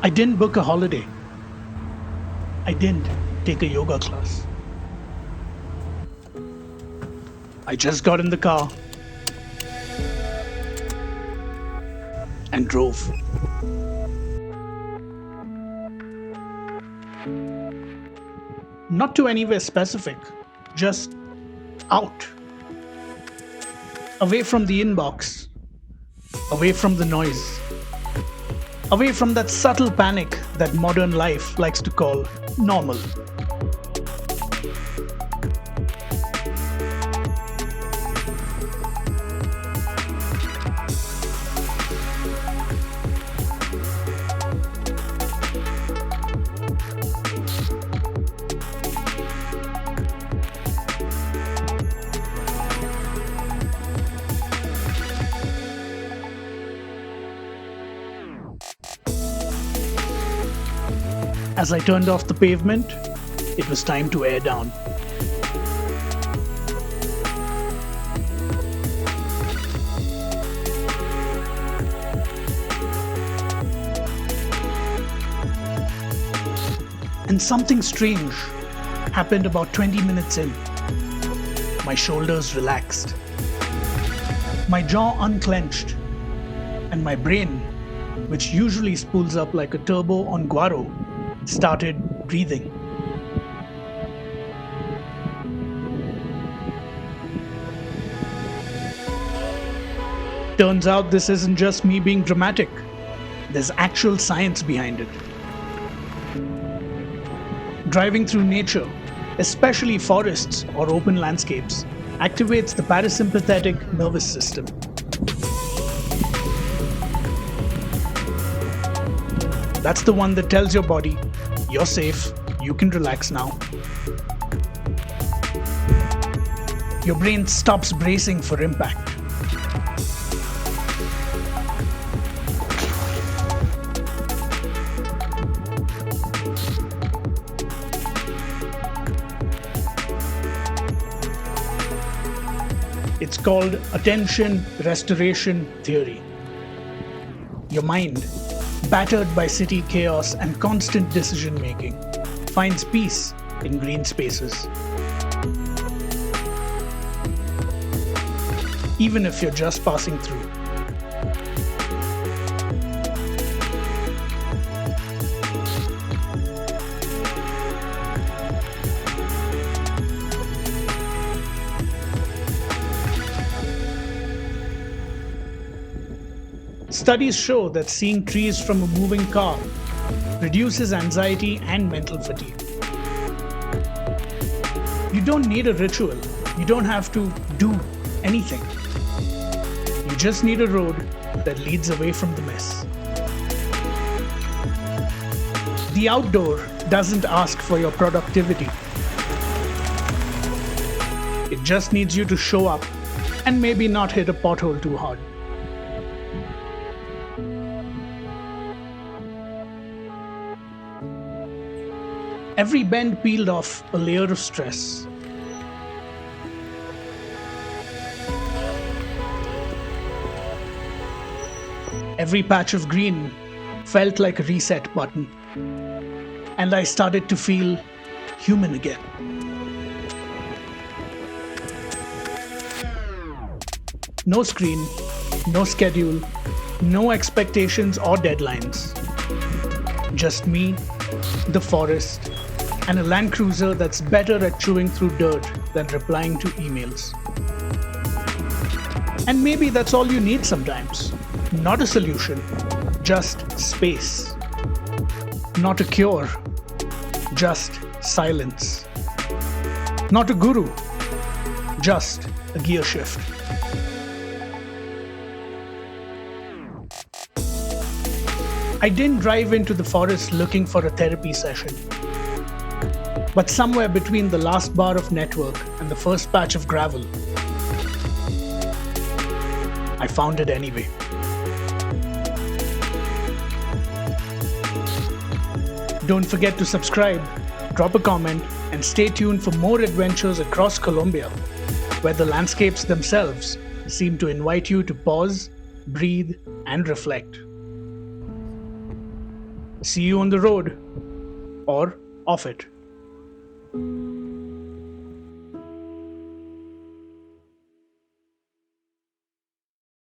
I didn't book a holiday. I didn't take a yoga class. I just got in the car and drove. Not to anywhere specific, just out. Away from the inbox, away from the noise, away from that subtle panic that modern life likes to call normal. As I turned off the pavement, it was time to air down. And something strange happened about 20 minutes in. My shoulders relaxed, my jaw unclenched, and my brain, which usually spools up like a turbo on Guaro, started breathing. Turns out this isn't just me being dramatic. There's actual science behind it. Driving through nature, especially forests or open landscapes, activates the parasympathetic nervous system. That's the one that tells your body, you're safe, you can relax now. Your brain stops bracing for impact. It's called attention restoration theory. Your mind, battered by city chaos and constant decision making, finds peace in green spaces. Even if you're just passing through. Studies show that seeing trees from a moving car reduces anxiety and mental fatigue. You don't need a ritual. You don't have to do anything. You just need a road that leads away from the mess. The outdoor doesn't ask for your productivity. It just needs you to show up and maybe not hit a pothole too hard. Every bend peeled off a layer of stress. Every patch of green felt like a reset button, and I started to feel human again. No screen, no schedule, no expectations or deadlines. Just me, the forest, and a Land Cruiser that's better at chewing through dirt than replying to emails. And maybe that's all you need sometimes. Not a solution, just space. Not a cure, just silence. Not a guru, just a gear shift. I didn't drive into the forest looking for a therapy session. But somewhere between the last bar of network and the first patch of gravel, I found it anyway. Don't forget to subscribe, drop a comment, and stay tuned for more adventures across Colombia, where the landscapes themselves seem to invite you to pause, breathe, and reflect. See you on the road or off it.